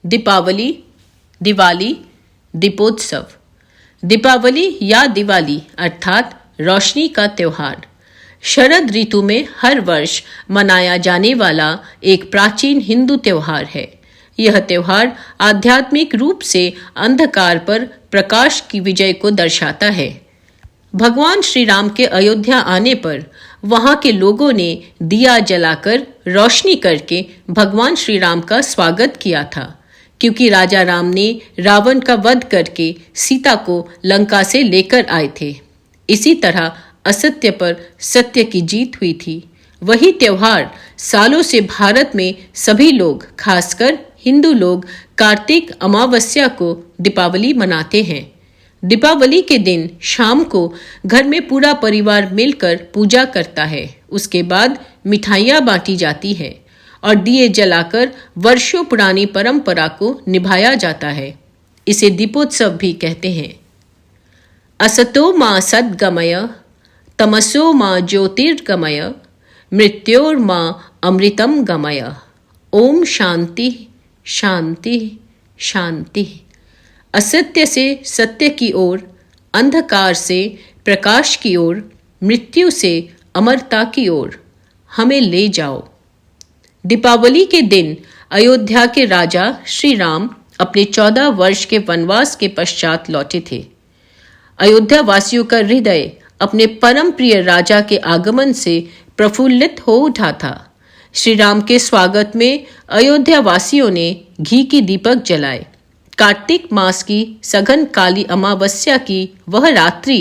दीपावली, दिवाली, दीपोत्सव। दीपावली या दिवाली अर्थात रोशनी का त्योहार शरद ऋतु में हर वर्ष मनाया जाने वाला एक प्राचीन हिंदू त्योहार है। यह त्योहार आध्यात्मिक रूप से अंधकार पर प्रकाश की विजय को दर्शाता है। भगवान श्री राम के अयोध्या आने पर वहां के लोगों ने दिया जलाकर रोशनी करके भगवान श्री राम का स्वागत किया था, क्योंकि राजा राम ने रावण का वध करके सीता को लंका से लेकर आए थे। इसी तरह असत्य पर सत्य की जीत हुई थी। वही त्योहार सालों से भारत में सभी लोग, खासकर हिंदू लोग, कार्तिक अमावस्या को दीपावली मनाते हैं। दीपावली के दिन शाम को घर में पूरा परिवार मिलकर पूजा करता है। उसके बाद मिठाइयाँ बांटी जाती है और दिए जलाकर वर्षों पुरानी परंपरा को निभाया जाता है। इसे दीपोत्सव भी कहते हैं। असतो मां सद्गमय, तमसो मां ज्योतिर्गमय, मृत्योर्मा अमृतम गमय। ओम शांति शांति शांति। असत्य से सत्य की ओर, अंधकार से प्रकाश की ओर, मृत्यु से अमरता की ओर हमें ले जाओ। दीपावली के दिन अयोध्या के राजा श्री राम अपने 14 वर्ष के वनवास के पश्चात लौटे थे। अयोध्या वासियों का हृदय अपने परम प्रिय राजा के आगमन से प्रफुल्लित हो उठा था। श्री राम के स्वागत में अयोध्या वासियों ने घी की दीपक जलाए। कार्तिक मास की सघन काली अमावस्या की वह रात्रि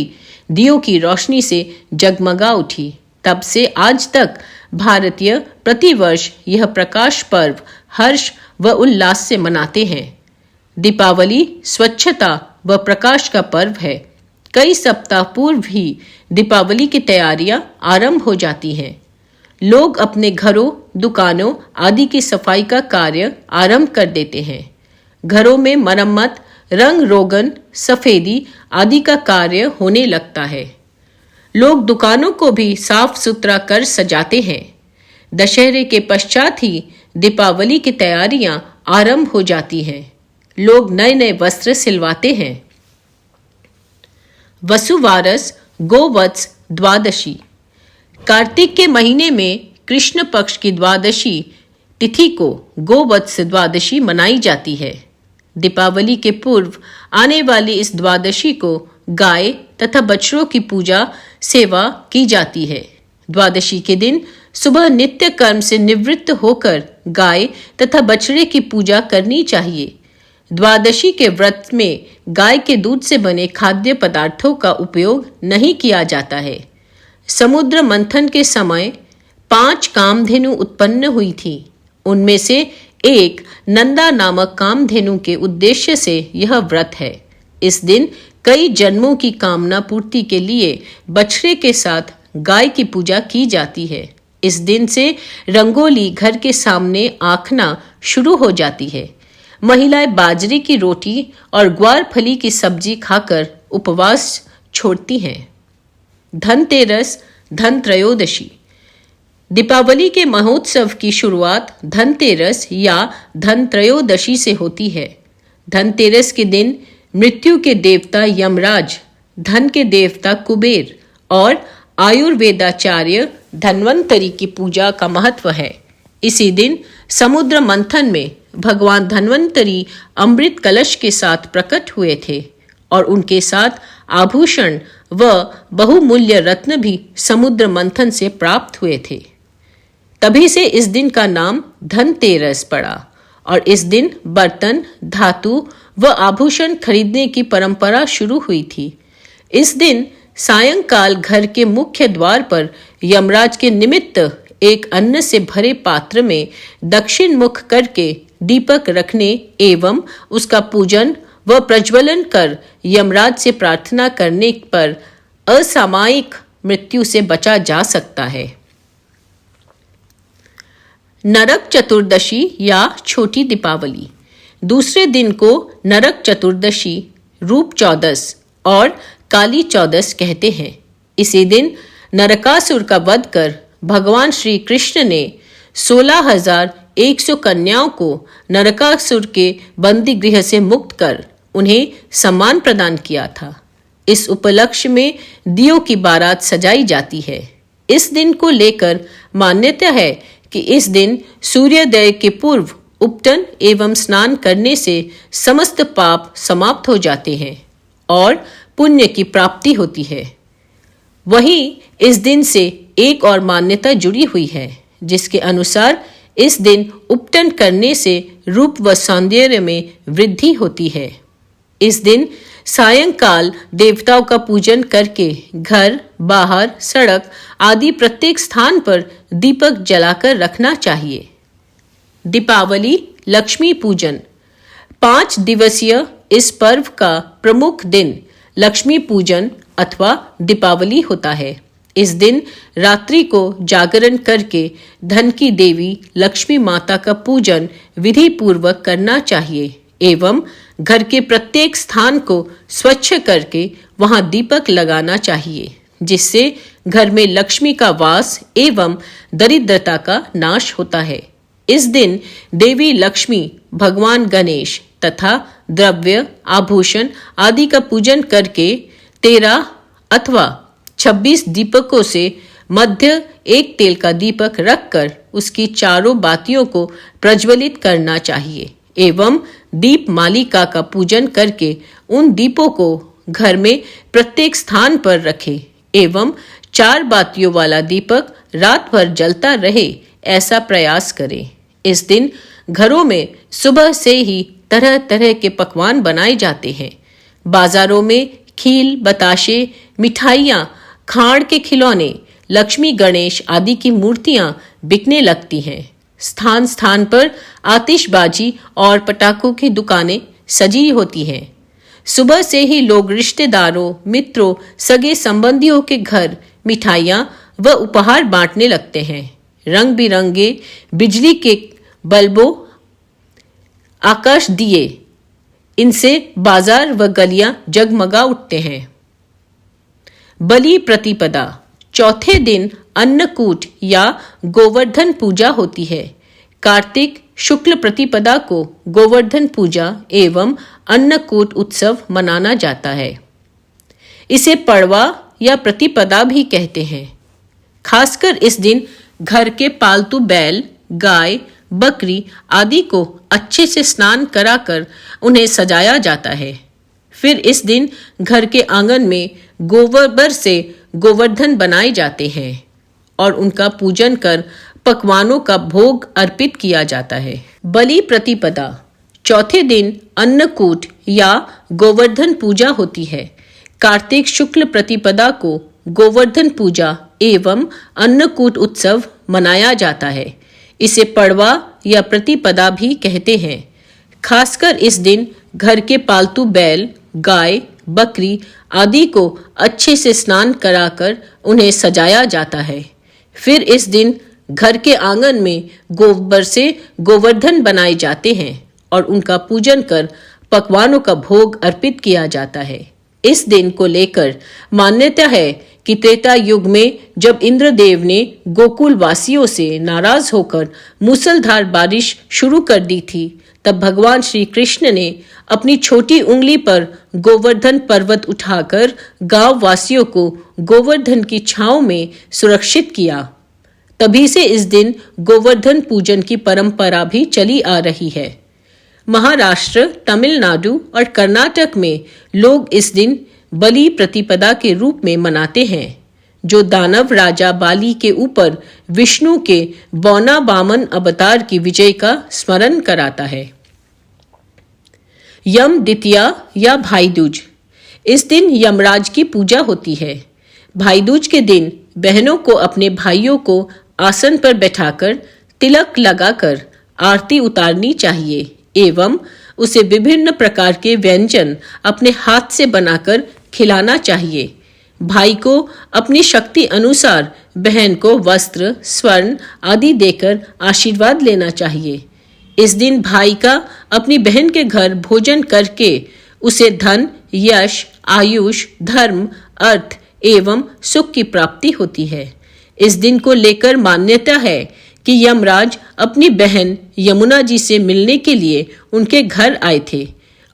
दियों की रोशनी से जगमगा उठी। तब से आज तक भारतीय प्रतिवर्ष यह प्रकाश पर्व हर्ष व उल्लास से मनाते हैं। दीपावली स्वच्छता व प्रकाश का पर्व है। कई सप्ताह पूर्व ही दीपावली की तैयारियां आरंभ हो जाती हैं। लोग अपने घरों, दुकानों आदि की सफाई का कार्य आरंभ कर देते हैं। घरों में मरम्मत, रंग रोगन, सफेदी आदि का कार्य होने लगता है। लोग दुकानों को भी साफ सुथरा कर सजाते हैं। दशहरे के पश्चात ही दीपावली की तैयारियां आरंभ हो जाती हैं। लोग नए नए वस्त्र सिलवाते हैं। वसुवारस गोवत्स द्वादशी। कार्तिक के महीने में कृष्ण पक्ष की द्वादशी तिथि को गोवत्स द्वादशी मनाई जाती है। दीपावली के पूर्व आने वाली इस द्वादशी को गाय तथा बछड़ों की पूजा सेवा की जाती है। द्वादशी के दिन सुबह नित्य कर्म से निवृत्त होकर गाय तथा बछड़े की पूजा करनी चाहिए। द्वादशी के व्रत में गाय के दूध से बने खाद्य पदार्थों का उपयोग नहीं किया जाता है। समुद्र मंथन के समय 5 कामधेनु उत्पन्न हुई थी। उनमें से एक नंदा नामक कामधेनु के उद्देश्य से यह व्रत है। इस दिन कई जन्मों की कामना पूर्ति के लिए बछड़े के साथ गाय की पूजा की जाती है। इस दिन से रंगोली घर के सामने आंकना शुरू हो जाती है। महिलाएं बाजरे की रोटी और ग्वार फली की सब्जी खाकर उपवास छोड़ती हैं। धनतेरस, धनत्रयोदशी। दीपावली के महोत्सव की शुरुआत धनतेरस या धनत्रयोदशी से होती है। धनतेरस के दिन मृत्यु के देवता यमराज, धन के देवता कुबेर और आयुर्वेदाचार्य धन्वंतरी की पूजा का महत्व है। इसी दिन समुद्र मंथन में भगवान धन्वंतरी अमृत कलश के साथ प्रकट हुए थे और उनके साथ आभूषण व बहुमूल्य रत्न भी समुद्र मंथन से प्राप्त हुए थे। तभी से इस दिन का नाम धनतेरस पड़ा और इस दिन बर्तन, धातु व आभूषण खरीदने की परंपरा शुरू हुई थी। इस दिन सायंकाल घर के मुख्य द्वार पर यमराज के निमित्त एक अन्न से भरे पात्र में दक्षिण मुख करके दीपक रखने एवं उसका पूजन व प्रज्वलन कर यमराज से प्रार्थना करने पर असामयिक मृत्यु से बचा जा सकता है। नरक चतुर्दशी या छोटी दीपावली। दूसरे दिन को नरक चतुर्दशी, रूप चौदस और काली चौदस कहते हैं। इसी दिन नरकासुर का वध कर भगवान श्री कृष्ण ने 16,100 कन्याओं को नरकासुर के बंदी गृह से मुक्त कर उन्हें सम्मान प्रदान किया था। इस उपलक्ष्य में दियों की बारात सजाई जाती है। इस दिन को लेकर मान्यता है कि इस दिन सूर्योदय के पूर्व उपटन एवं स्नान करने से समस्त पाप समाप्त हो जाते हैं और पुण्य की प्राप्ति होती है। वहीं इस दिन से एक और मान्यता जुड़ी हुई है, जिसके अनुसार इस दिन उपटन करने से रूप व सौंदर्य में वृद्धि होती है। इस दिन सायंकाल देवताओं का पूजन करके घर, बाहर, सड़क आदि प्रत्येक स्थान पर दीपक जलाकर रखना चाहिए। दीपावली लक्ष्मी पूजन। 5 दिवसीय इस पर्व का प्रमुख दिन लक्ष्मी पूजन अथवा दीपावली होता है। इस दिन रात्रि को जागरण करके धन की देवी लक्ष्मी माता का पूजन विधि पूर्वक करना चाहिए एवं घर के प्रत्येक स्थान को स्वच्छ करके वहां दीपक लगाना चाहिए, जिससे घर में लक्ष्मी का वास एवं दरिद्रता का नाश होता है। इस दिन देवी लक्ष्मी, भगवान गणेश तथा द्रव्य, आभूषण आदि का पूजन करके 13 अथवा 26 दीपकों से मध्य एक तेल का दीपक रखकर उसकी चारों बातियों को प्रज्वलित करना चाहिए एवं दीप मालिका का पूजन करके उन दीपों को घर में प्रत्येक स्थान पर रखें एवं 4 बातियों वाला दीपक रात भर जलता रहे, ऐसा प्रयास करें। इस दिन घरों में सुबह से ही तरह तरह के पकवान बनाए जाते हैं। बाजारों में खील, बताशे, मिठाइयाँ, खाड़ के खिलौने, लक्ष्मी गणेश आदि की मूर्तियां बिकने लगती हैं। स्थान स्थान पर आतिशबाजी और पटाखों की दुकानें सजी होती हैं। सुबह से ही लोग रिश्तेदारों, मित्रों, सगे संबंधियों के घर मिठाइयाँ व उपहार बांटने लगते हैं। रंग बिरंगे बिजली के बल्बों, आकाश दिए, इनसे बाजार व गलियां जगमगा उठते हैं। बलि प्रतिपदा। चौथे दिन अन्नकूट या गोवर्धन पूजा होती है। कार्तिक शुक्ल प्रतिपदा को गोवर्धन पूजा एवं अन्नकूट उत्सव मनाना जाता है। इसे पड़वा या प्रतिपदा भी कहते हैं। खासकर इस दिन घर के पालतू बैल, गाय, बकरी आदि को अच्छे से स्नान कराकर उन्हें सजाया जाता है। फिर इस दिन घर के आंगन में गोबर से गोवर्धन बनाए जाते हैं और उनका पूजन कर पकवानों का भोग अर्पित किया जाता है। बलि प्रतिपदा। चौथे दिन अन्नकूट या गोवर्धन पूजा होती है। कार्तिक शुक्ल प्रतिपदा को गोवर्धन पूजा एवं अन्नकूट उत्सव मनाया जाता है। इसे पड़वा या प्रतिपदा भी कहते हैं। खासकर इस दिन घर के पालतू बैल, गाय, बकरी आदि को अच्छे से स्नान कराकर उन्हें सजाया जाता है। फिर इस दिन घर के आंगन में गोबर से गोवर्धन बनाए जाते हैं और उनका पूजन कर पकवानों का भोग अर्पित किया जाता है। इस दिन को लेकर मान्यता है कि त्रेता युग में जब इंद्रदेव ने गोकुल वासियों से नाराज होकर मूसलधार बारिश शुरू कर दी थी, तब भगवान श्री कृष्ण ने अपनी छोटी उंगली पर गोवर्धन पर्वत उठाकर गांव वासियों को गोवर्धन की छांव में सुरक्षित किया। तभी से इस दिन गोवर्धन पूजन की परंपरा भी चली आ रही है। महाराष्ट्र, तमिलनाडु और कर्नाटक में लोग इस दिन बलि प्रतिपदा के रूप में मनाते हैं, जो दानव राजा बाली के ऊपर विष्णु के बौना वामन अवतार की विजय का स्मरण कराता है। यम द्वितीया या भाई दूज। इस दिन यमराज की पूजा होती है। भाई दूज के दिन बहनों को अपने भाइयों को आसन पर बैठाकर तिलक लगाकर आरती उतारनी चाहिए एवं उसे विभिन्न प्रकार के व्यंजन अपने हाथ से बनाकर खिलाना चाहिए। भाई को अपनी शक्ति अनुसार बहन को वस्त्र, स्वर्ण आदि देकर आशीर्वाद लेना चाहिए। इस दिन भाई का अपनी बहन के घर भोजन करके उसे धन, यश, आयुष, धर्म, अर्थ एवं सुख की प्राप्ति होती है। इस दिन को लेकर मान्यता है कि यमराज अपनी बहन यमुना जी से मिलने के लिए उनके घर आए थे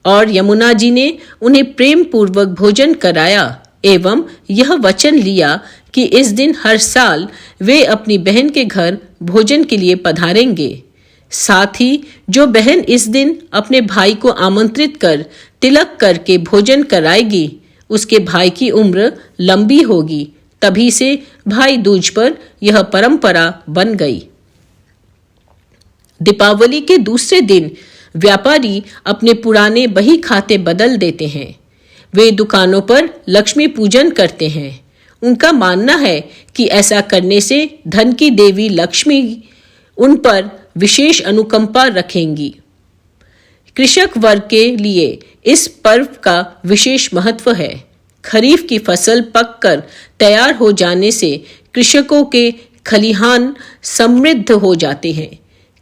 और यमुना जी ने उन्हें प्रेम पूर्वक भोजन कराया एवं यह वचन लिया कि इस दिन हर साल वे अपनी बहन के घर भोजन के लिए पधारेंगे। साथ ही जो बहन इस दिन अपने भाई को आमंत्रित कर तिलक करके भोजन कराएगी उसके भाई की उम्र लंबी होगी। तभी से भाई दूज पर यह परंपरा बन गई। दीपावली के दूसरे दिन व्यापारी अपने पुराने बही खाते बदल देते हैं। वे दुकानों पर लक्ष्मी पूजन करते हैं। उनका मानना है कि ऐसा करने से धन की देवी लक्ष्मी उन पर विशेष अनुकंपा रखेंगी। कृषक वर्ग के लिए इस पर्व का विशेष महत्व है। खरीफ की फसल पककर तैयार हो जाने से कृषकों के खलिहान समृद्ध हो जाते हैं।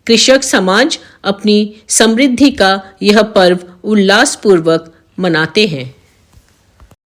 कृषक समाज अपनी समृद्धि का यह पर्व उल्लासपूर्वक मनाते हैं।